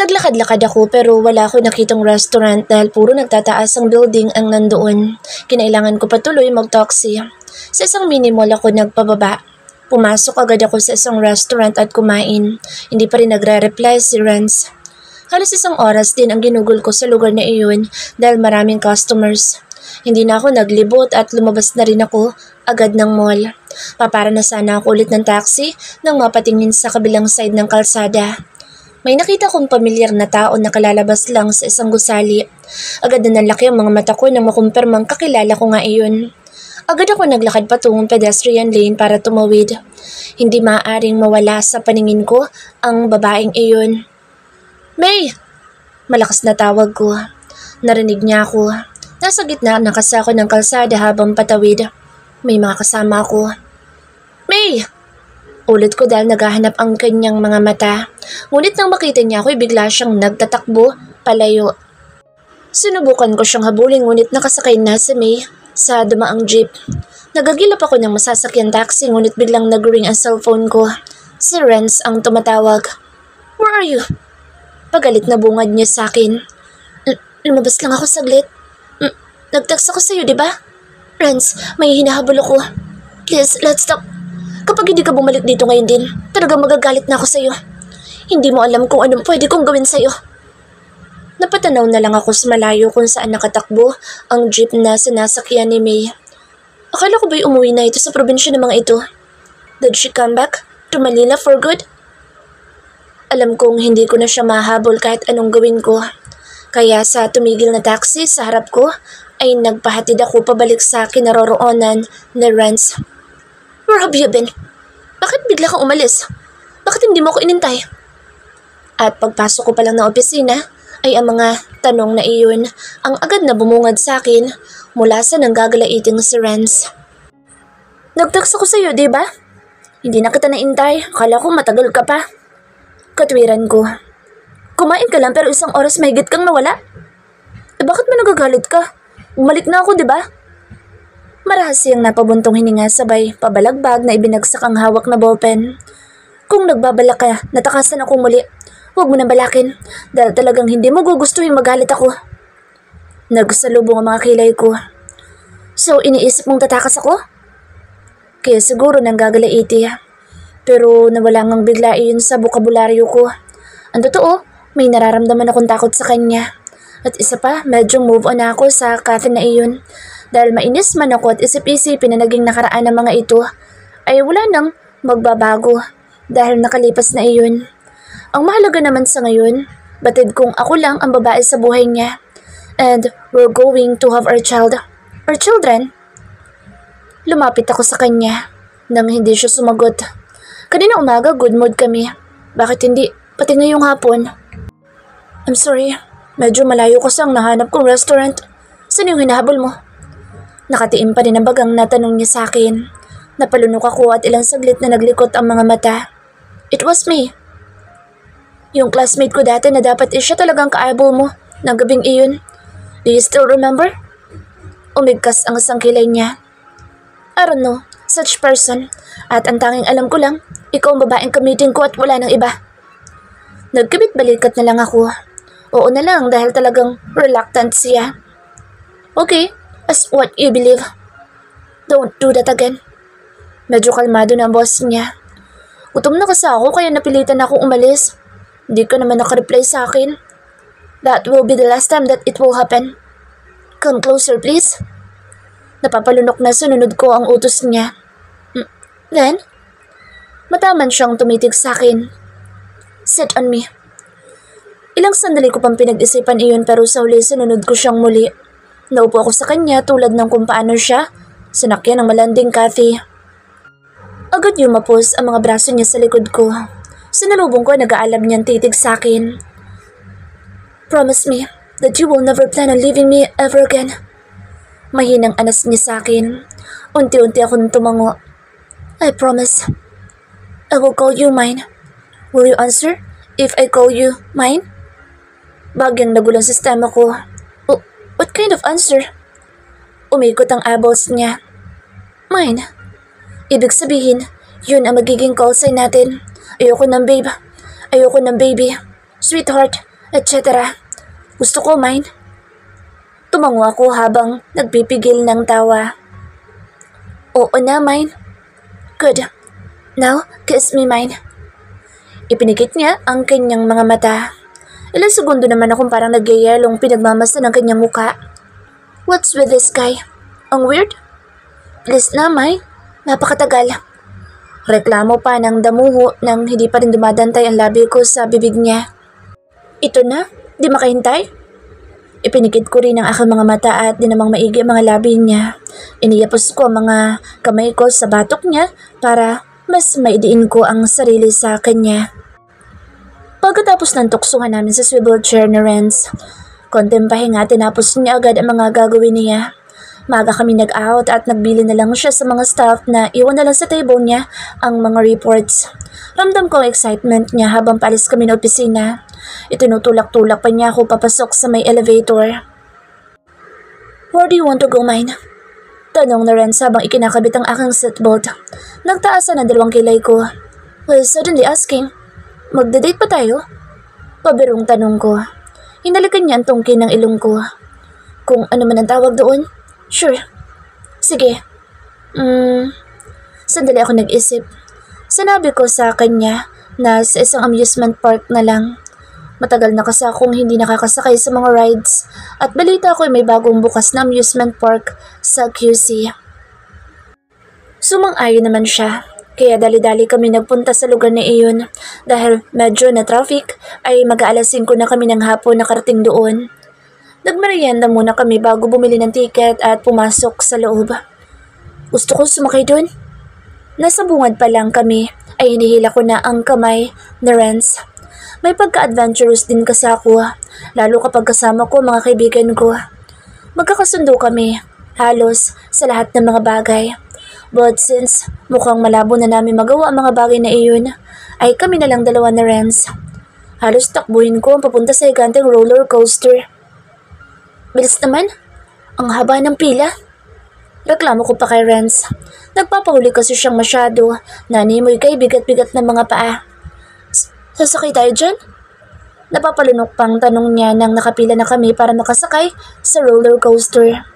Naglakad-lakad ako pero wala ako nakitang restaurant dahil puro nagtataas ang building ang nandoon. Kinailangan ko patuloy mag-taxi. Sa isang mini mall ako nagpababa. Pumasok agad ako sa isang restaurant at kumain. Hindi pa rin nagre-reply si Renz. Halos isang oras din ang ginugol ko sa lugar na iyon dahil maraming customers. Hindi na ako naglibot at lumabas na rin ako agad ng mall. Papara na sana ako ulit ng taxi nang mapatingin sa kabilang side ng kalsada. May nakita kong pamilyar na tao na kalalabas lang sa isang gusali. Agad na nalaki ang mga mata ko nang makumpirmang kakilala ko nga iyon. Agad ako naglakad patungong pedestrian lane para tumawid. Hindi maaaring mawala sa paningin ko ang babaeng iyon. May! Malakas na tawag ko. Narinig niya ako. Nasa gitna na kasi ako ng kalsada habang patawid. May mga kasama ako. May! Ulit ko dahil naghahanap ang kanyang mga mata. Ngunit nang makita niya ako, bigla siyang nagtatakbo palayo. Sinubukan ko siyang habulin ngunit nakasakay na si May sa dumaang jeep. Nagagilap ako ng masasakyan taxi ngunit biglang nag-ring ang cellphone ko. Si Renz ang tumatawag. Where are you? Pagalit na bungad niya sa akin. Lumabas lang ako saglit. Nag-text ako sa'yo, di ba? Renz, may hinahabol ako. Please, let's stop. Kapag hindi ka bumalik dito ngayon din, talagang magagalit na ako sa'yo. Hindi mo alam kung anong pwede kong gawin sa'yo. Napatanaw na lang ako sa malayo kung saan nakatakbo ang jeep na sinasakyan ni May. Akala ko ba'y umuwi na ito sa probinsya ng mga ito? Did she come back to Manila for good? Alam kong hindi ko na siya mahabol kahit anong gawin ko. Kaya sa tumigil na taxi sa harap ko, ay nagpahatid ako pabalik sa kinaroroonan ni Renz. Where have you been? Bakit bigla kang umalis? Bakit hindi mo ako inintay? At pagpasok ko pa lang ng opisina, ay ang mga tanong na iyon ang agad na bumungad sa akin mula sa nanggagalaiting si Renz. Nag-text ako sa'yo, di ba? Hindi na kita naintay. Akala ko matagal ka pa. Katwiran ko. Kumain ka lang pero isang oras mahigit kang nawala. Bakit mo nagagalit ka? Bumalik na ako, di ba? Marahas siyang napabuntong hininga sabay pabalagbag na ibinagsak ang hawak na ballpen. Kung nagbabalak ka, natakasan ako muli. Huwag mo nang balakin dahil talagang hindi mo gugustuhin magalit ako. Nagsalubong ang mga kilay ko. So, iniisip mong tatakas ako? Kaya siguro nang gagalaiti. Pero nawala ngang bigla iyon sa bokabularyo ko. Ang totoo, may nararamdaman akong takot sa kanya. At isa pa, medyo move on ako sa cafe na iyon. Dahil mainis man ako at isip-isipin na naging nakaraan ng mga ito, ay wala nang magbabago dahil nakalipas na iyon. Ang mahalaga naman sa ngayon, batid kong ako lang ang babae sa buhay niya. And we're going to have our children. Lumapit ako sa kanya nang hindi siya sumagot. Kanina umaga, good mood kami. Bakit hindi? Pati ngayong hapon. I'm sorry, medyo malayo ko sang nahanap kong restaurant. Saan yung hinahabol mo? Nakatiim pa rin ang bagang natanong niya sa akin. Napalunok ako at ilang saglit na naglikot ang mga mata. It was me. Yung classmate ko dati na dapat siya talagang kaabol mo ng gabing iyon. Do you still remember? Umigkas ang isang kilay niya. I don't know, such person. At ang tanging alam ko lang, ikaw ang babaeng kamitin ko at wala nang iba. Nagkabit-balikat na lang ako. Oo na lang dahil talagang reluctant siya. Okay. As what you believe. Don't do that again. Medyo kalmado na ang boss niya. Gutom na kasi ako kaya napilitan akong umalis. Hindi ka naman nakareply sa akin. That will be the last time that it will happen. Come closer please. Napapalunok na sununod ko ang utos niya. Then, mataman siyang tumitig sa akin. Sit on me. Ilang sandali ko pang pinag-isipan iyon pero sa huli sununod ko siyang muli. Naupo ako sa kanya tulad ng kung paano siya sinakyan ng malanding cafe. Agad yumapos ang mga braso niya sa likod ko. Sinalubong ko nag-aalab niyang titig sa akin. Promise me that you will never plan on leaving me ever again. Mahinang anas niya sa akin. Unti-unti akong tumango. I promise. I will call you mine. Will you answer if I call you mine? Bagyang nagulang sistema ko. What kind of answer? Umikot ang eyeballs niya. Mine. Ibig sabihin, yun ang magiging call sign natin. Ayoko ng babe. Ayoko ng baby. Sweetheart, etc. Gusto ko, mine. Tumango ako habang nagpipigil ng tawa. Oo na, mine. Good. Now, kiss me, mine. Ipinikit niya ang kanyang mga mata. Ilang segundo naman akong parang nagyayelong pinagmamasa ng kanyang muka. What's with this guy? Ang weird? Please na, mine. Napakatagal. Reklamo pa ng damuho nang hindi pa rin dumadantay ang labi ko sa bibig niya. Ito na? Di makahintay? Ipinikit ko rin ang aking mga mata at di namang maigi ang mga labi niya. Iniyapos ko ang mga kamay ko sa batok niya para mas maidiin ko ang sarili sa kanya. Pagkatapos ng tuksungan namin sa swivel chair ni Renz, konting pahinga tinapos niya agad ang mga gagawin niya. Maaga kami nag-out at nagbili na lang siya sa mga staff na iwan na lang sa table niya ang mga reports. Ramdam ko ang excitement niya habang paalis kami ng opisina. Itinutulak-tulak pa niya ako papasok sa may elevator. Where do you want to go, mine? Tanong na Renz habang ikinakabit ang aking seatbelt. Nagtaasan ang dalawang kilay ko. Well, suddenly asking, magda-date pa tayo? Pabirong tanong ko. Hinalikan niya ang tungki ng ilong ko. Kung ano man ang tawag doon? Sure. Sige. Sandali ako nag-isip. Sinabi ko sa kanya na sa isang amusement park na lang. Matagal na kasi akong hindi nakakasakay sa mga rides at balita ko may bagong bukas na amusement park sa QC. Sumang-ayon naman siya, kaya dali-dali kami nagpunta sa lugar na iyon dahil medyo na traffic ay mag-aalas 5 na kami ng hapon nakarating doon. Nagmerienda muna kami bago bumili ng ticket at pumasok sa loob. Gusto ko sumakay doon. Nasa bungad pa lang kami ay hinihila ko na ang kamay ni Renz. May pagka-adventurous din kasi ako, lalo kapag kasama ko mga kaibigan ko. Magkakasundo kami, halos sa lahat ng mga bagay. But since mukhang malabo na namin magawa ang mga bagay na iyon, ay kami na lang dalawa na Renz. Halos takbuhin ko ang papunta sa higanteng roller coaster. Bilis naman, ang haba ng pila. Reklamo ko pa kay Renz. Nagpapahuli kasi siyang masyado, nanimoy kay bigat-bigat ng mga paa. Sasakay tayo dyan? Napapalunok pang tanong niya nang nakapila na kami para makasakay sa roller coaster.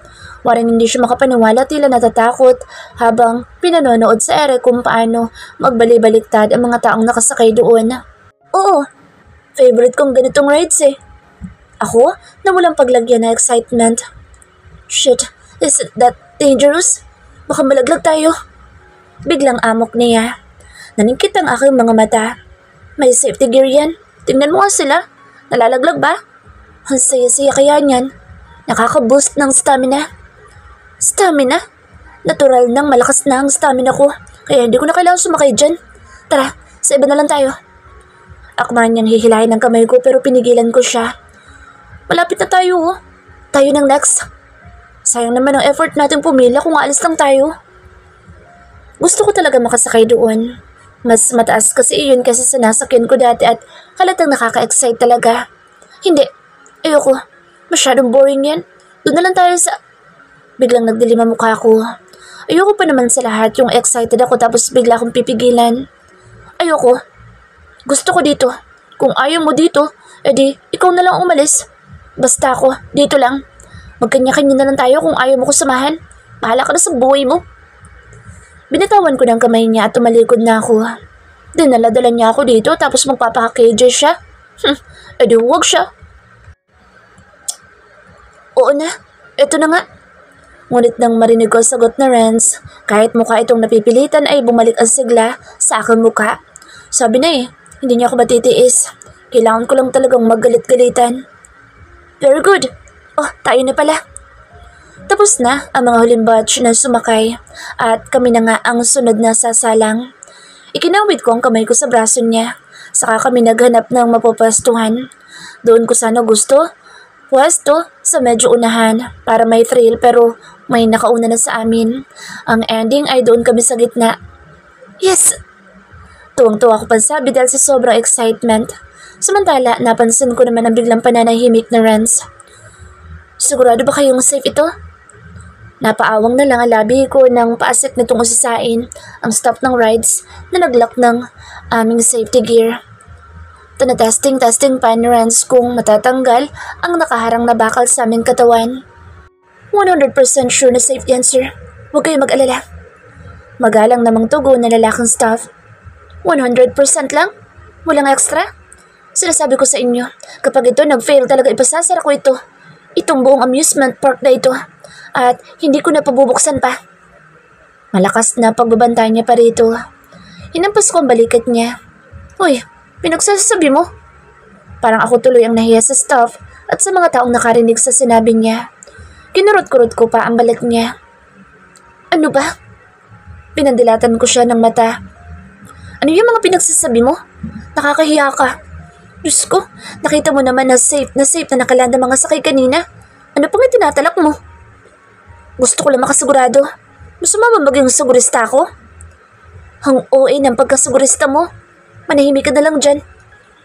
Waring hindi siya makapaniwala, tila natatakot habang pinanonood sa ere kung paano magbali-baliktad ang mga taong nakasakay doon. Oo, favorite kong ganitong rides eh. Ako, na walang paglagyan na excitement. Shit, is it that dangerous? Baka malaglag tayo. Biglang amok niya. Naningkit ang aking mga mata. May safety gear yan. Tingnan mo nga sila. Nalalaglag ba? Ang saya-saya kaya niyan. Nakaka-boost ng stamina. Stamina? Natural nang malakas na ang stamina ko. Kaya hindi ko na kailangan sumakay dyan. Tara, sa iba na lang tayo. Akma niyang hihilahin ng kamay ko pero pinigilan ko siya. Malapit na tayo oh. Tayo ng next. Sayang naman ang effort natin pumila kung aalis lang tayo. Gusto ko talaga makasakay doon. Mas mataas kasi iyon kasi sa nasakyan ko dati at halatang nakaka-excite talaga. Hindi, ayoko. Masyadong boring yan. Doon na lang tayo sa... Biglang nagdilim ang mukha ko. Ayoko pa naman sa lahat yung excited ako tapos bigla akong pipigilan. Ayoko. Gusto ko dito. Kung ayaw mo dito, edi ikaw na lang umalis. Basta ako, dito lang. Magkanya-kanya na lang tayo kung ayaw mo ko samahan. Bahala ka na sa buhay mo. Binitawan ko ng kamay niya at tumalikod na ako. Dinala-dala niya ako dito tapos magpapaka-KJ siya. Edi huwag siya. Oo na, eto na nga. Ngunit nang marinig ko sagot na Renz, kahit mukha itong napipilitan ay bumalik ang sigla sa aking mukha. Sabi na hindi niya ako matitiis. Kailangan ko lang talagang maggalit-galitan. Very good. Oh, tayo na pala. Tapos na ang mga huling batch na sumakay at kami na nga ang sunod na sasalang. Ikinawid ko ang kamay ko sa braso niya. Saka kami naghanap ng mapapwestuhan. Doon ko sana gusto. Pwesto sa medyo unahan para may thrill pero may nakauna na sa amin. Ang ending ay doon kami sa gitna. Yes! Tuwang-tuwa ko pansabi dahil sa sobrang excitement. Samantala, napansin ko naman ang biglang pananahimik na Renz. Sigurado ba kayong safe ito? Napaawang na lang ang labi ko nang paasik nitong usisain ang stop ng rides na naglock ng aming safety gear. Testing pa ni Renz kung matatanggal ang nakaharang na bakal sa aming katawan. 100% sure na safe yan, sir. Huwag kayo mag-alala. Magalang namang tugon na lalaking staff. 100% lang? Walang extra? Sinasabi ko sa inyo, kapag ito nag-fail talaga ipasasara ko ito. Itong buong amusement park na ito. At hindi ko na pabubuksan pa. Malakas na pagbabantay niya pa rito. Hinampas ko ang balikat niya. Uy, pinagsasabi mo? Parang ako tuloy ang nahiya sa staff at sa mga taong nakarinig sa sinabi niya. Kinurot-kurot ko pa ang balik niya. Ano ba? Pinandilatan ko siya ng mata. Ano yung mga pinagsasabi mo? Nakakahiya ka. Diyos ko, nakita mo naman na safe na nakalanda mga sakay kanina. Ano pang itinatalak mo? Gusto ko lang makasigurado. Gusto mo ba maging sigurista ako? Ang OA ng pagkasigurista mo. Manahimik ka na lang dyan.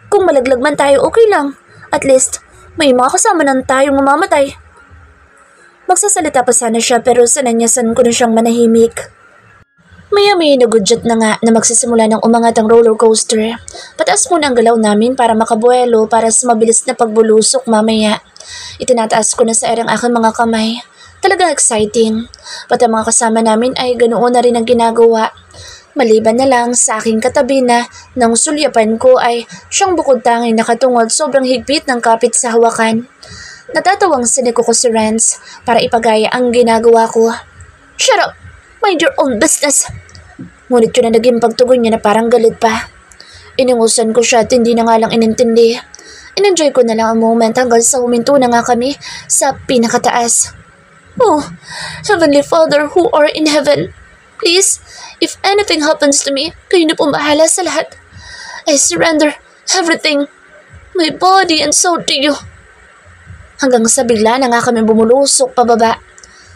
Kung malaglag man tayo, okay lang. At least, may mga kasama nang tayong mamamatay. Magsasalita pa sana siya pero sananyasan ko na siyang manahimik. Maya-maya nagudyat na nga na magsisimula ng umangat ang roller coaster. Pataas muna ang galaw namin para makabuelo para sa mabilis na pagbulusok mamaya. Itinataas ko na sa air ang aking mga kamay. Talagang exciting. Pati ang mga kasama namin ay ganoon na rin ang ginagawa. Maliban na lang sa aking katabi na nang sulyapan ko ay siyang bukod tanging nakatungod sobrang higpit ng kapit sa hawakan. Natatawang siniko ko si Renz para ipagaya ang ginagawa ko. Shut up! Mind your own business! Ngunit yun na naging pagtugon niya na parang galit pa. Iningusan ko siya at hindi na nga lang inintindi. Inenjoy ko na lang ang moment hanggang sa huminto na nga kami sa pinakataas. Oh, Heavenly Father who are in heaven, please, if anything happens to me, kayo na po bahala sa lahat. I surrender everything, my body and soul to you. Hanggang sa bigla na nga kami bumulusok pababa.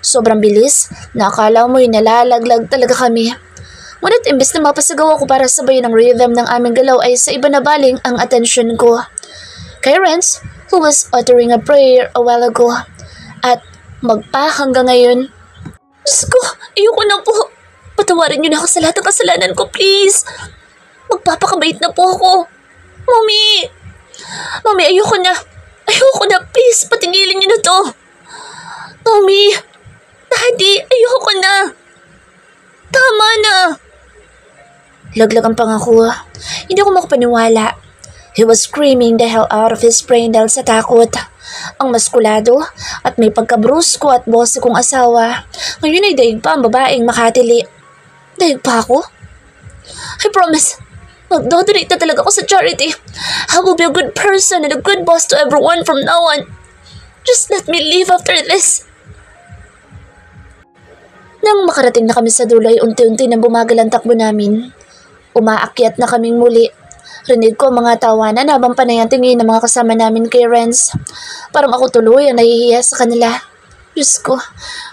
Sobrang bilis na akala mo'y nalalaglag talaga kami. Ngunit imbes na mapasagawa ko para sabayin ang rhythm ng aming galaw ay sa iba na baling ang atensyon ko. Kay Renz, who was uttering a prayer a while ago. At magpa hanggang ngayon. Diyos ko, ayoko na po. Patawarin niyo na ako sa lahat ng kasalanan ko, please. Magpapakabait na po ako. Mommy! Mommy, ayoko na. Ayoko na, please. Patingilin niyo na to. Mommy! Daddy, ayoko na. Tama na. Laglag ang pangako. Hindi ako makapaniwala. He was screaming the hell out of his brain dahil sa takot. Ang maskulado at may pagkabrusko at bose kong asawa. Ngayon ay daig pa ang babaeng makatili. Daig pa ako? I promise, mag-donate na talaga ako sa charity. I will be a good person and a good boss to everyone from now on. Just let me live after this. Nang makarating na kami sa dulo ay unti-unti nang bumagal ang takbo namin. Umaakyat na kaming muli. Rinig ko mga tawanan habang panay ang tingin ng mga kasama namin kay Renz. Parang ako tuloy ang nahihiya sa kanila. Diyos ko,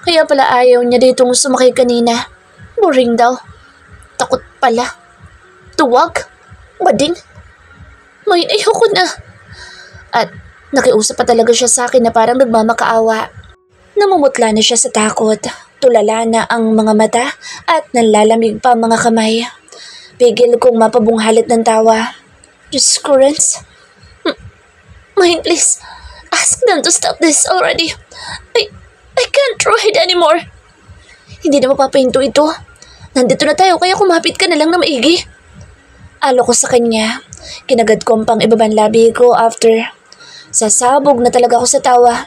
kaya pala ayaw niya ditong sumakay kanina. Boring daw. Takot pala. Tuwag. Bading. May ayoko na. At nakiusap pa talaga siya sa akin na parang nagmamakaawa. Namumutla na siya sa takot. Tulala na ang mga mata at nanlalamig pa ang mga kamay. Pigil kong mapabunghalit ng tawa. Diyos ko, Renz. Mine, please. Ask them to stop this already. I can't ride anymore. Hindi na mapapahinto ito. Nandito na tayo kaya kumapit ka na lang na maigi. Alo ko sa kanya. Kinagad ko ang pang ibaban labi ko after. Sasabog na talaga ako sa tawa.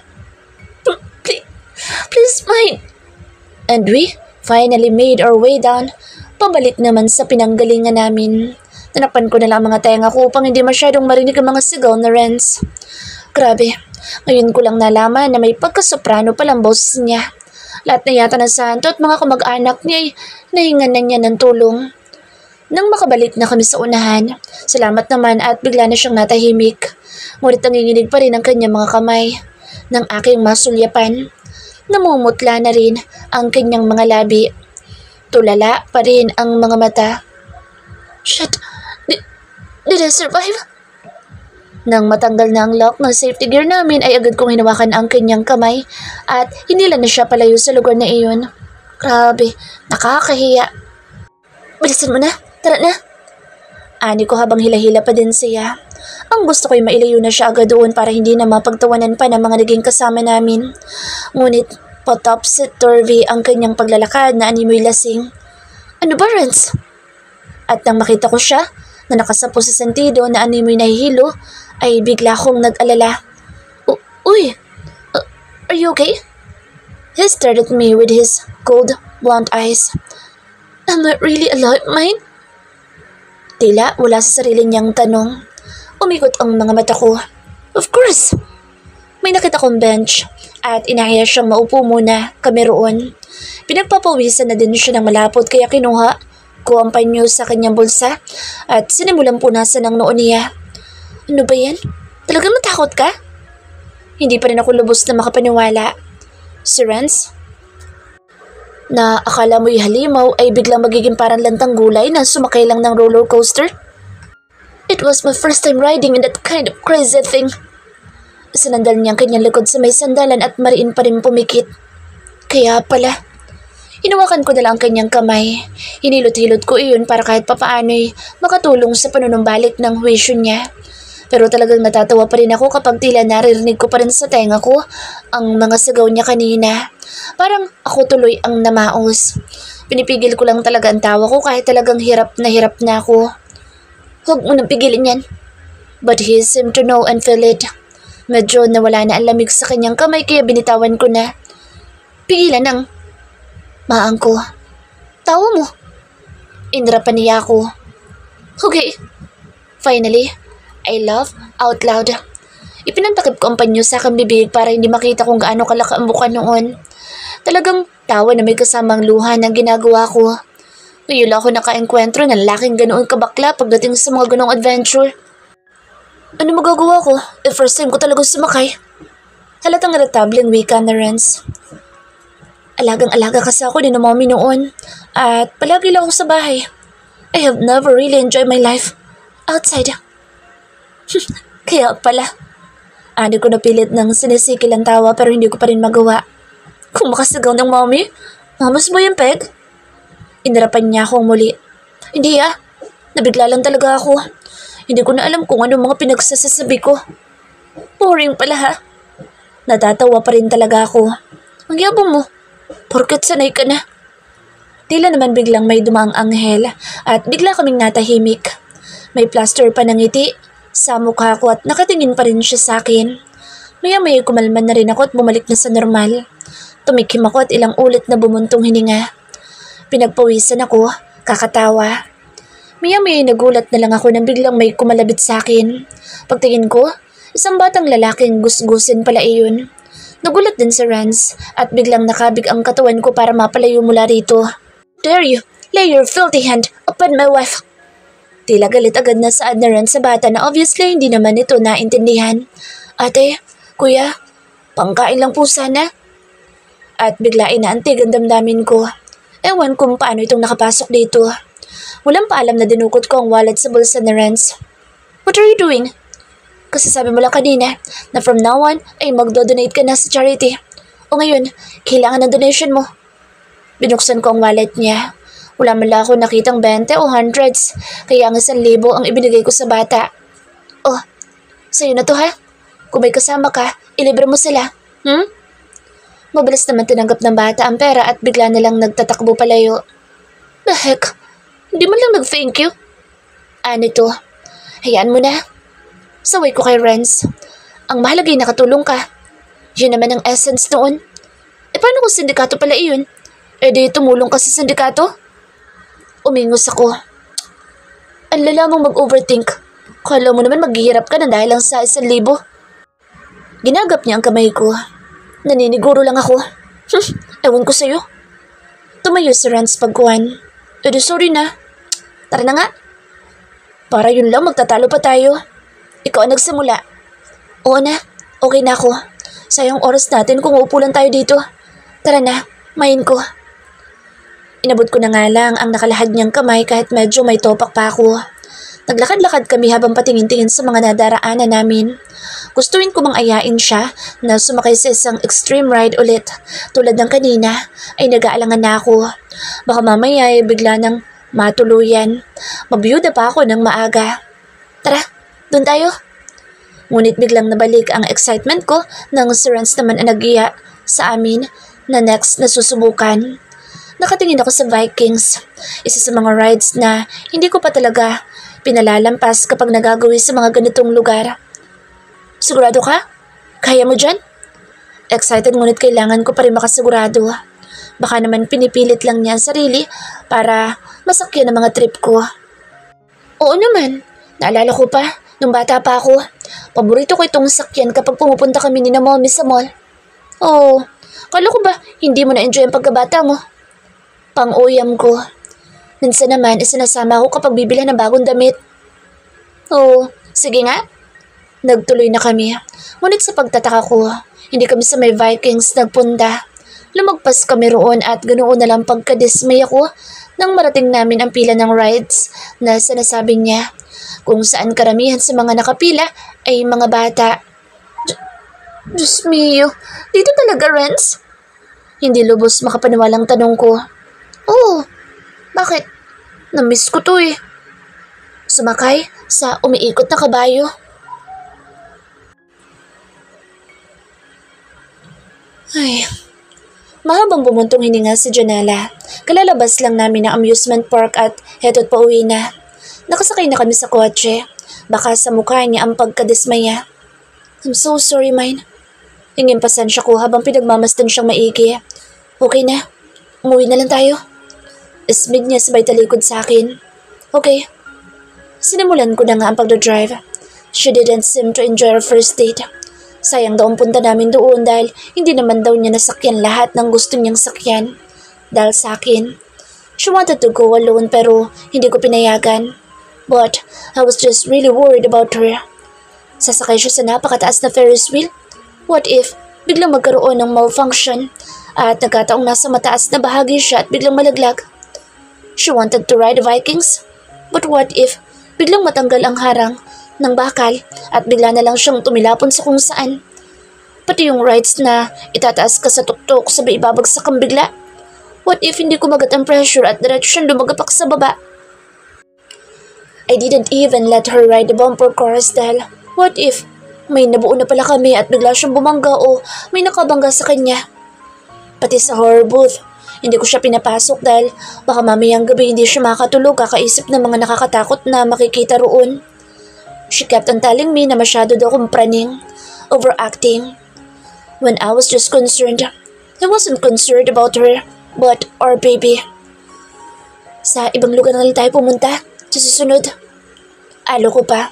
Please, mine. And we finally made our way down. Pabalik naman sa pinanggalingan namin. Tanapan ko na lang ang mga tenga ko upang hindi masyadong marinig ang mga sigaw na Renz. Grabe, ngayon ko lang nalaman na may pagkasoprano palang boses niya. Lahat na yata ng santo at mga kamag-anak niya ay nahingan na niya ng tulong. Nang makabalik na kami sa unahan, salamat naman at bigla na siyang natahimik. Ngunit nanginginig pa rin ang kanyang mga kamay ng aking masulyapan. Namumutla na rin ang kanyang mga labi. Tulala pa rin ang mga mata. Shit! Did I survive? Nang matanggal na ang lock ng safety gear namin ay agad kong hinawakan ang kanyang kamay at hinila na siya palayo sa lugar na iyon. Grabe, nakakahiya. Bilisan mo na, tara na. Ani ko habang hila-hila pa din siya. Ang gusto ko'y mailayo na siya agad doon para hindi na mapagtawanan pa ng mga naging kasama namin. Ngunit patopsy-turvy ang kanyang paglalakad na animoy lasing. Ano ba, Renz? At nang makita ko siya na nakasapo sa sentido na animoy nahihilo, ay bigla akong nag-alala. Uy, are you okay? He stared at me with his cold, blonde eyes. Am I really alive, mine? Tila wala sa sarili niyang tanong. Umikot ang mga mata ko. Of course! May nakita kong bench at inaya siyang maupo muna kami roon. Pinagpapawisan na din siya ng malapot kaya kinuha ko ang panyo sa kanyang bulsa at sinimulang punasan ng noo niya. Ano ba yan? Talagang natakot ka? Hindi pa rin ako lubos na makapaniwala. Si Renz, na akala mo'y halimaw ay biglang magiging parang lantang gulay na sumakay lang ng roller coaster? It was my first time riding in that kind of crazy thing. Sinandal niya ang kanyang likod sa may sandalan at mariin pa rin pumikit. Kaya pala, hinawakan ko na lang ang kanyang kamay. Hinilot-hilot ko iyon para kahit papaano'y makatulong sa panunumbalik ng huwisyo niya. Pero talagang natatawa pa rin ako kapag tila naririnig ko pa rin sa tenga ko ang mga sigaw niya kanina. Parang ako tuloy ang namaos. Pinipigil ko lang talaga ang tawa ko kahit talagang hirap na ako. Huwag mo nang pigilin yan. But he seemed to know and feel it. Medyo nawala na ang lamig sa kanyang kamay kaya binitawan ko na. Pigilan ang maang ko. Tawa mo. Inrapan niya ako. Okay. Finally, I laughed out loud. Ipinantakip ko ang panyo sa aking bibig para hindi makita kung gaano kalaka ang mukha noon. Talagang tawa na may kasamang luha ng ginagawa ko. Ngayon lang ako naka-enkwentro ng laking ganoon kabakla pagdating sa mga ganoong adventure. Ano magagawa ko? First time ko talagang sumakay. Halatang iratableng wika na Renz. Alagang-alaga kasi ako din ng mommy noon at palagi lang ako sa bahay. I have never really enjoyed my life outside. Kaya pala. Ani ko napilit ng sinisikil ang tawa pero hindi ko pa rin magawa. Kung makasigaw ng mommy, mamas mo yung peg? Inarapan niya akong muli. Hindi nabigla lang talaga ako. Hindi ko na alam kung ano mga pinagsasasabi ko. Boring pala ha. Natatawa pa rin talaga ako. Ang yabang mo, porket sanay ka na. Tila naman biglang may dumaang anghel at bigla kaming natahimik. May plaster pa ng ngiti sa mukha ko at nakatingin pa rin siya sa akin. Maya-maya kumalman na rin ako at bumalik na sa normal. Tumikim ako at ilang ulit na bumuntong hininga. Pinagpawisan ako, kakatawa. Maya-maya nagulat na lang ako nang biglang may kumalabit sa akin. Pagtingin ko, isang batang lalaking gusgusin pala iyon. Nagulat din si Renz at biglang nakabig ang katawan ko para mapalayo mula rito. Dare you, lay your filthy hand upon my wife. Tila galit agad na saad na Renz sa bata na obviously hindi naman ito naintindihan. Ate, kuya, pangkain lang po sana. At bigla inaantig ang damdamin ko. Ewan kung paano itong nakapasok dito. Walang paalam na dinukot ko ang wallet sa bulsa ni Renz. What are you doing? Kasi sabi mo lang kanina na from now on ay magdo-donate ka na sa charity. O ngayon, kailangan ng donation mo. Binuksan ko ang wallet niya. Wala man lang ako nakitang 20 o hundreds, kaya ang 1,000 ang ibinigay ko sa bata. Oh, sa'yo na to ha? Kung may kasama ka, ilibre mo sila. Mabilis naman tinanggap ng bata ang pera at bigla na lang nagtatakbo palayo. The heck? Hindi man lang nag-thank you? Ano to? Hayaan mo na. Saway ko kay Renz. Ang mahalagay nakatulong ka. Yun naman ang essence noon. Paano kung sindikato pala iyon? Di tumulong ka sa sindikato? Umingos ako. Ang lala mong mag-overthink. Kala mo naman maghihirap ka na dahil lang sa 1,000. Ginagap niya ang kamay ko. Naniniguro lang ako. Ewan ko sa'yo. Tumayo si Renz pagkuhan. Sorry na. Tara na nga. Para yun lang magtatalo pa tayo. Ikaw ang nagsimula. Oo na. Okay na ako. Sayang oras natin kung uupo lang tayo dito. Tara na. Main ko. Inabot ko na nga lang ang nakalahad niyang kamay kahit medyo may topak pa ako. Naglakad-lakad kami habang patingin-tingin sa mga nadaraanan namin. Gustuin ko mang ayain siya na sumakay sa isang extreme ride ulit. Tulad ng kanina ay nag-aalangan na ako. Baka mamaya ay bigla nang matuluyan. Mabiyuda pa ako ng maaga. Tara, doon tayo. Ngunit biglang nabalik ang excitement ko nang si Renz naman ang nag-iya sa amin na next na susubukan. Nakatingin ako sa Vikings, isa sa mga rides na hindi ko pa talaga pinalalampas kapag nagagawi sa mga ganitong lugar. Sigurado ka? Kaya mo dyan? Excited ngunit kailangan ko pa rin makasigurado. Baka naman pinipilit lang niya ang sarili para masakyan ang mga trip ko. Oo naman, naalala ko pa, nung bata pa ako, paborito ko itong sakyan kapag pumupunta kami ni na Mommy sa mall. Oh, kala ko ba hindi mo na-enjoy ang pagkabata mo? Pang-uyam ko. Minsan naman isinasama ko kapag bibili ng bagong damit. Oh, sige nga. Nagtuloy na kami. Ngunit sa pagtataka ko, hindi kami sa may Vikings nagpunta. Lumagpas kami roon at ganoon na lang pagkadismay ako nang marating namin ang pila ng rides na sinasabi niya, kung saan karamihan sa mga nakapila ay mga bata. Diyos mio, dito talaga, Renz? Hindi lubos makapaniwalang tanong ko. Oh, bakit? Namiss ko to eh. Sumakay sa umiikot na kabayo. Ay, mahabang bumuntong hininga si Janela. Kalalabas lang namin ng amusement park at heto't pauwi na. Nakasakay na kami sa kotse. Baka sa mukha niya ang pagkadismaya. I'm so sorry, mine. Hingin pasensya ko habang pinagmamasdan siyang maigi. Okay na, umuwi na lang tayo. Ismig niya sabay talikod sa akin. Okay. Sinimulan ko na nga ang pagdodrive. She didn't seem to enjoy our first date. Sayang daw ang punta namin doon dahil hindi naman daw niya nasakyan lahat ng gusto niyang sakyan. Dahil sa akin. She wanted to go alone pero hindi ko pinayagan. But I was just really worried about her. Sasakay siya sa napakataas na Ferris wheel? What if biglang magkaroon ng malfunction at nagkataong nasa mataas na bahagi siya at biglang malaglag? She wanted to ride the Vikings? But what if biglang matanggal ang harang ng bakal at bigla na lang siyang tumilapon sa kung saan? Pati yung rides na itataas ka sa tuktok sabay ibabagsak kang bigla? What if hindi kumagat ang pressure at diretso siyang lumagapak sa baba? I didn't even let her ride the bumper cars dahil what if may nabuo na pala kami at bigla siyang bumangga o may nakabangga sa kanya? Pati sa horror booth, hindi ko siya pinapasok dahil baka mamayang gabi hindi siya makatulog kakaisip ng mga nakakatakot na makikita roon. She kept on telling me na masyado daw akong praning, overacting. When I was just concerned, I wasn't concerned about her, but our baby. Sa ibang lugar na lang tayo pumunta, sa susunod. Alo ko pa.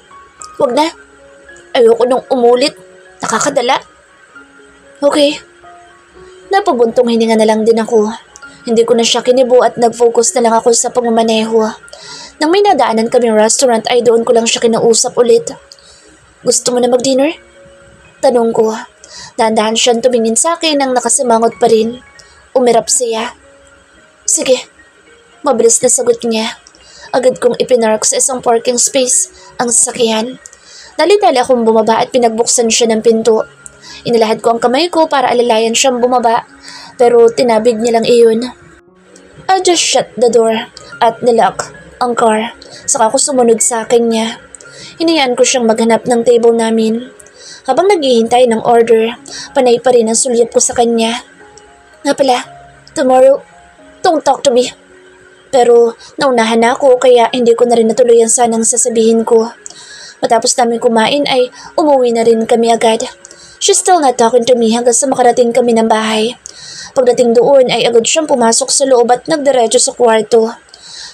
Wag na. Ayoko nung umulit. Nakakadala. Okay. Napabuntong hininga na lang din ako. Hindi ko na siya kinibo at nag-focus na lang ako sa pagmamaneho. Nang may nadaanan kaming restaurant ay doon ko lang siya kinausap ulit. Gusto mo na mag-dinner? Tanong ko. Dahan-dahan siyang tumingin sa akin nang nakasimangot pa rin. Umirap siya. Sige. Mabilis na sagot niya. Agad kong ipinark sa isang parking space ang sasakyan. Dali-dali akong bumaba at pinagbuksan siya ng pinto. Inilahad ko ang kamay ko para alalayan siyang bumaba, pero tinabig niya lang iyon. I just shut the door at nilock ang car. Saka ko sumunod sa akin niya. Hinayaan ko siyang maghanap ng table namin. Habang naghihintay ng order, panay pa rin ang sulyap ko sa kanya. Nga pala, tomorrow, don't talk to me. Pero naunahan na ako kaya hindi ko na rin natuloy ang sanang sasabihin ko. Matapos namin kumain ay umuwi na rin kami agad. She's still not talking to me hanggang sa makarating kami ng bahay. Pagdating doon ay agad siyang pumasok sa loob at nagdiretso sa kwarto.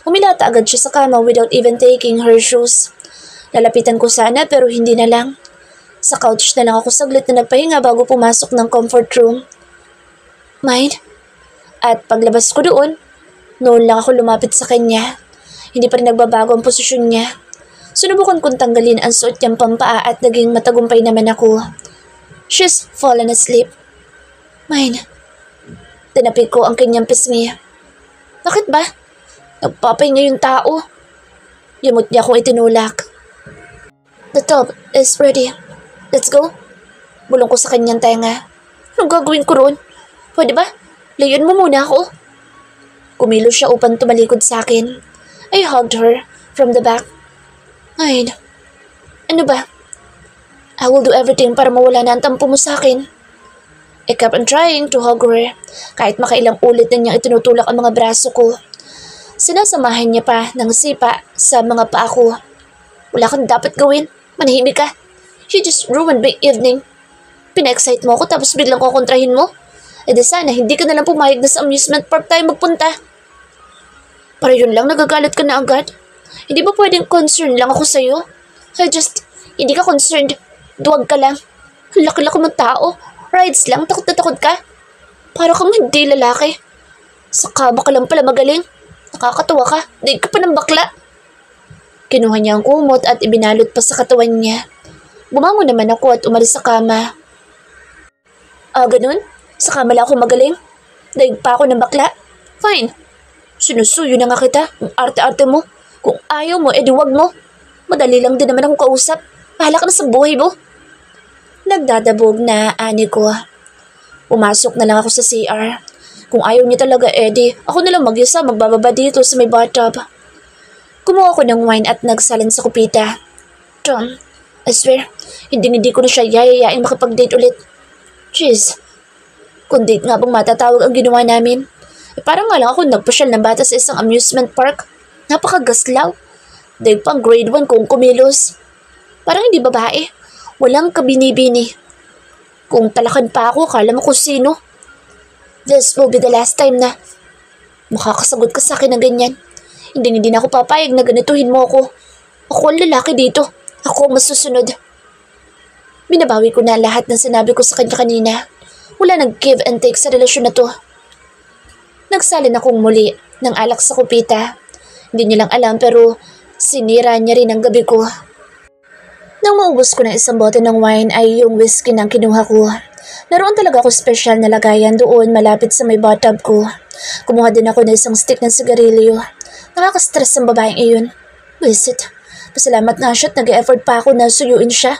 Humilata agad siya sa kama without even taking her shoes. Lalapitan ko sana pero hindi na lang. Sa couch na lang ako saglit na nagpahinga bago pumasok ng comfort room. Mind? At paglabas ko doon, noon lang ako lumapit sa kanya. Hindi pa rin nagbabago ang posisyon niya. Sinubukan kong tanggalin ang suot niyang pampaa at naging matagumpay naman ako. She's fallen asleep. Mine. Tinapik ko ang kanyang pisngi. Bakit ba? Nagpapahinga yung tao. Yumot niya akong itinulak. The tub is ready. Let's go. Bulong ko sa kanyang tenga. Anong gagawin ko roon? Pwede ba? Layon mo muna ako. Kumilos siya upang tumalikod sa akin. I hugged her from the back. Ay, ano ba? I will do everything para mawala na ang tampo mo sa akin. I kept on trying to hug her, kahit makailang ulit na niyang itinutulak ang mga braso ko. Sinasamahan niya pa ng sipa sa mga paa ko. Wala kang dapat gawin. Manahimik ka. You just ruined my evening. Pina-excite mo ako tapos biglang kukontrahin mo. E di sana hindi ka nalang pumayag na sa amusement park tayo magpunta. Para yun lang nagagalit ka na agad. Hindi ba pwedeng concerned lang ako sa'yo? Hindi ka concerned. Duwag ka lang. Laki-laki mong tao. Rides lang, takot na takot ka. Para kang hindi lalaki. Sa kama ka lang pala magaling. Nakakatuwa ka. Daig ka pa ng bakla. Kinuha niya ang kumot at ibinalot pa sa katawan niya. Bumangon naman ako at umalis sa kama. Ganun? Sa kama lang ako magaling? Daig pa ako ng bakla? Fine. Sinusuyo na nga kita. Ang arte-arte mo. Kung ayaw mo, edi wag mo. Madali lang din naman akong kausap. Bahala ka na sa buhay mo. Nagdadabog na ani ko. Pumasok na lang ako sa CR. Kung ayaw niya talaga, edi ako na lang mag-isa magbababa dito sa may bathtub. Kumuha ko ng wine at nagsalin sa kupita. John, I swear, hindi ko na siya yayayain makipag-date ulit. Jeez, kung date nga bang matatawag ang ginawa namin? Parang nga lang ako nagpasyal ng bata sa isang amusement park. Napakagaslaw. Dahil pang grade 1 kung kumilos. Parang hindi babae. Walang kabini-bini. Kung talakan pa ako, kala mo kung sino. This will be the last time na makakasagot ka sa akin ng ganyan. Hindi na ako papayag na ganituhin mo ako. Ako ang lalaki dito. Ako ang masusunod. Binabawi ko na lahat ng sinabi ko sa kanya kanina. Wala nag-give and take sa relasyon na to. Nagsalin akong muli ng alak sa kupita. Hindi niya lang alam pero sinira niya rin ang gabi ko. Nang maubos ko na isang bote ng wine ay yung whiskey nang kinuha ko. Naroon talaga ako special na lagayan doon malapit sa may bathtub ko. Kumuha din ako ng isang stick ng sigarilyo. Nakaka-stress ang babaeng iyon. Visit. Pasalamat nga siya at nag-e-effort pa ako na suyuin siya.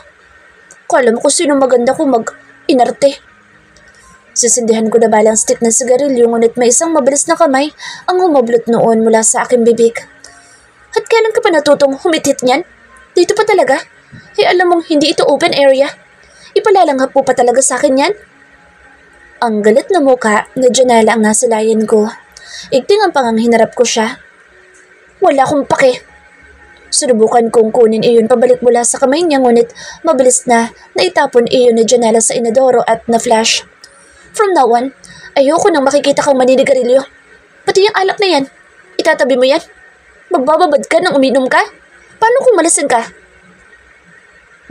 Kala mo kung sino maganda ko mag-inarte. Sisindihan ko na balang stick ng sigarilyo ngunit may isang mabilis na kamay ang humablot noon mula sa aking bibig. At kailan ka pa natutong humithit niyan? Dito pa talaga? Alam mong hindi ito open area. Ipalalanghap po pa talaga sa akin yan? Ang galit na muka na Janela ang nasilayan ko. Igting ang panganghinarap ko siya. Wala akong pake. Sinubukan kong kunin iyon pabalik mula sa kamay niya ngunit mabilis na naitapon iyon ni Janela sa inodoro at na-flash. From now on, ayoko nang makikita kang maninigarilyo. Pati yung alak na yan, itatabi mo yan. Magbababad ka nang uminom ka? Paano kung malasin ka?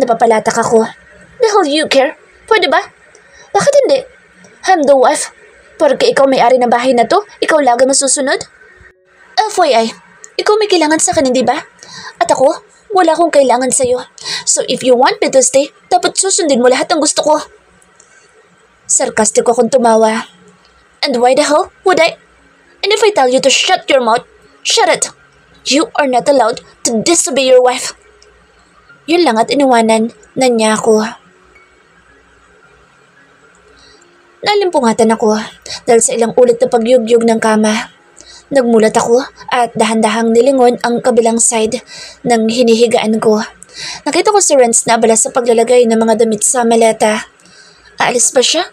Napapalatak ako. The hell you care? Pwede ba? Bakit hindi? I'm the wife. Porque ikaw may-ari ng bahay na to, ikaw lagi masusunod? FYI, ikaw may kailangan sa akin, hindi ba? At ako, wala akong kailangan sa'yo. So if you want me to stay, dapat susundin mo lahat ng gusto ko. Sarkastik akong tumawa. And why the hell would I? And if I tell you to shut your mouth, shut it. You are not allowed to disobey your wife. Yun lang at iniwanan na niya ako. Nalimpungatan ako dahil sa ilang ulit na pagyugyug ng kama. Nagmulat ako at dahan-dahang nilingon ang kabilang side ng hinihigaan ko. Nakita ko si Renz na abala sa paglalagay ng mga damit sa maleta. Aalis ba siya?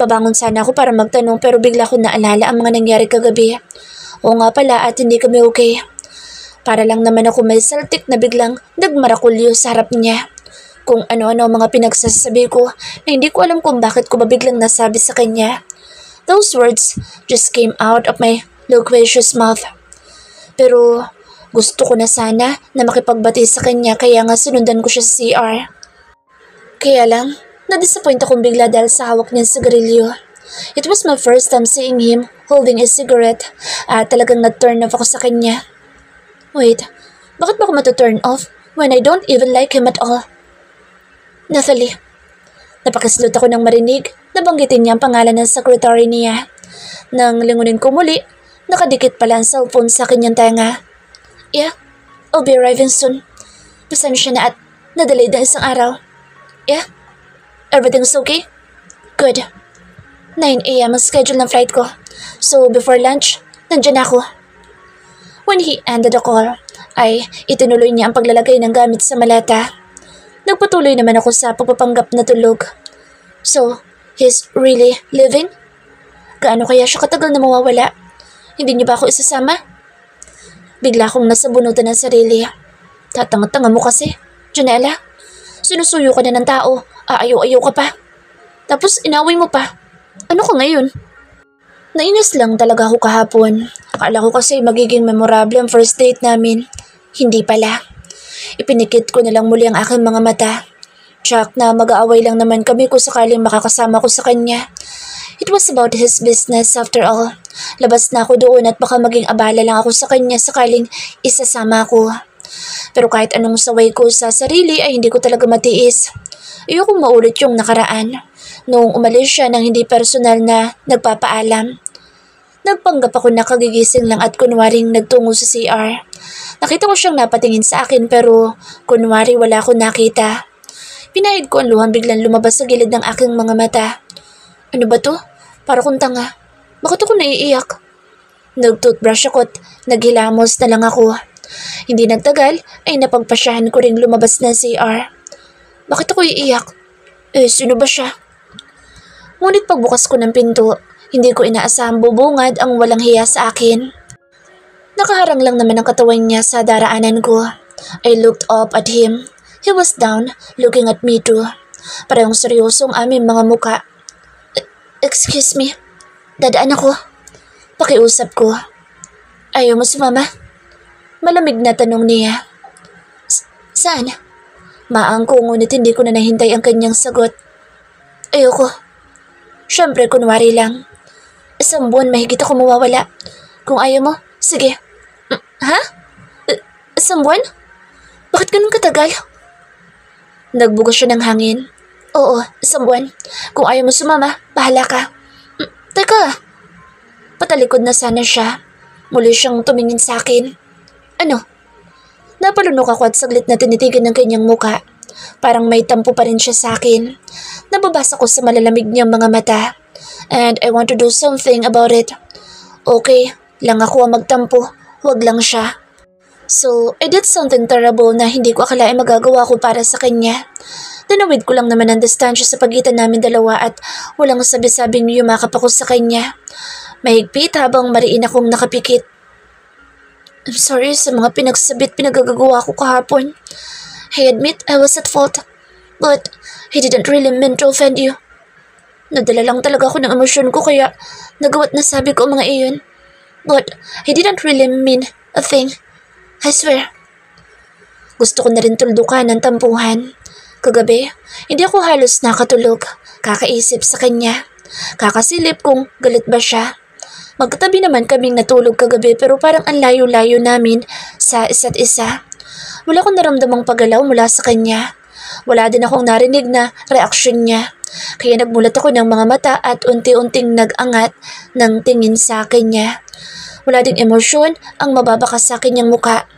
Babangon sana ako para magtanong pero bigla ko naalala ang mga nangyari kagabi. Oo nga pala at hindi kami okay. Para lang naman ako may saltik na biglang nagmarakulyo sa harap niya. Kung ano-ano ang mga pinagsasabi ko na hindi ko alam kung bakit ko ba biglang nasabi sa kanya. Those words just came out of my loquacious mouth. Pero gusto ko na sana na makipagbati sa kanya kaya nga sinundan ko siya sa CR. Kaya lang, na-disappoint akong bigla dahil sa hawak niyang sigarilyo. It was my first time seeing him holding a cigarette at talagang na-turn off ako sa kanya. Wait, bakit ba ako matu-turn off when I don't even like him at all? Nathalie. Napakislot ako nang marinig na banggitin niya ang pangalan ng secretary niya. Nang lingunin ko muli, nakadikit pala ang cellphone sa kanyang tenga. Yeah, I'll be arriving soon. Pasensya na at na-delayed na isang araw. Yeah, everything's okay? Good. 9 a.m. ang schedule ng flight ko. So before lunch, nandiyan ako. When he ended the call, ay itinuloy niya ang paglalagay ng gamit sa maleta. Nagpatuloy naman ako sa pagpapanggap na tulog. So, he's really living? Gaano kaya siya katagal na mawawala? Hindi niyo ba ako isasama? Bigla akong nasabunutan ng sarili. Tatanga-tanga mo kasi, Janela. Sinusuyo ka na ng tao, aayaw-ayaw ka pa. Tapos inaway mo pa. Ano ka ngayon? Nainis lang talaga ako kahapon. Akala ko kasi magiging memorable ang first date namin. Hindi pala. Ipinikit ko na lang muli ang aking mga mata. Tsak na mag-aaway lang naman kami kung sakaling makakasama ko sa kanya. It was about his business after all. Labas na ako doon at baka maging abala lang ako sa kanya sakaling isasama ko. Pero kahit anong saway ko sa sarili ay hindi ko talaga matiis. Ayokong maulit yung nakaraan. Noong umalis siya ng hindi personal na nagpapaalam. Nagpanggap ako na kagigising lang at kunwaring nagtungo sa CR. Nakita ko siyang napatingin sa akin pero kunwari wala akong nakita. Pinahid ko ang luhang biglang lumabas sa gilid ng aking mga mata. Ano ba to? Para kong tanga. Bakit ako naiiyak? Nag-toothbrush ako at naghilamos na lang ako. Hindi nagtagal ay napagpasyahan ko ring lumabas ng CR. Bakit ako iiyak? Sino ba siya? Ngunit pagbukas ko ng pinto, hindi ko inaasahang bubungad ang walang hiya sa akin. Nakaharang lang naman ang katawan niya sa daraanan ko. I looked up at him. He was down, looking at me too. Parehong seryosong aming mga muka. Excuse me, dadaan ako. Pakiusap ko. Ayaw mo sumama? Malamig na tanong niya. Saan? Maang ko ngunit hindi ko na nahintay ang kanyang sagot. Ayoko. Siyempre kunwari lang. Isang buwan mahigit ako mawawala. Kung ayaw mo, sige. Ha? Isang buwan? Bakit ganun katagal? Nagbuga siya ng hangin. Oo, isang buwan. Kung ayaw mo sumama, bahala ka. Teka. Patalikod na sana siya. Muli siyang tumingin sa akin. Ano? Napalunok ako at saglit na tinitigan ng kanyang muka. Parang may tampo pa rin siya sa akin. Nababasa ko sa malalamig niyang mga mata. And I want to do something about it. Okay, lang ako ang magtampo. Huwag lang siya. So, I did something terrible na hindi ko akalain magagawa ko para sa kanya. Tinawid ko lang naman ang distansya sa pagitan namin dalawa at walang sabi-sabing yumakap ako sa kanya. Mahigpit habang mariin akong nakapikit. I'm sorry sa mga pinagagawa ko kahapon. I admit I was at fault. But I didn't really mean to offend you. Nadala lang talaga ako ng emosyon ko kaya nagawa't nasabi ko ang mga iyon. But I didn't really mean a thing. I swear. Gusto ko na rin tuldukan ng tampuhan. Kagabi, hindi ako halos nakatulog. Kakaisip sa kanya. Kakasilip kung galit ba siya. Magkatabi naman kaming natulog kagabi pero parang ang layo-layo namin sa isa't isa. Wala akong naramdamang paggalaw mula sa kanya. Wala din akong narinig na reaksyon niya. Kaya nagmulat ako ng mga mata at unti-unting nag-angat ng tingin sa kanya. Wala ding emosyon ang mababakas sa kanyang muka.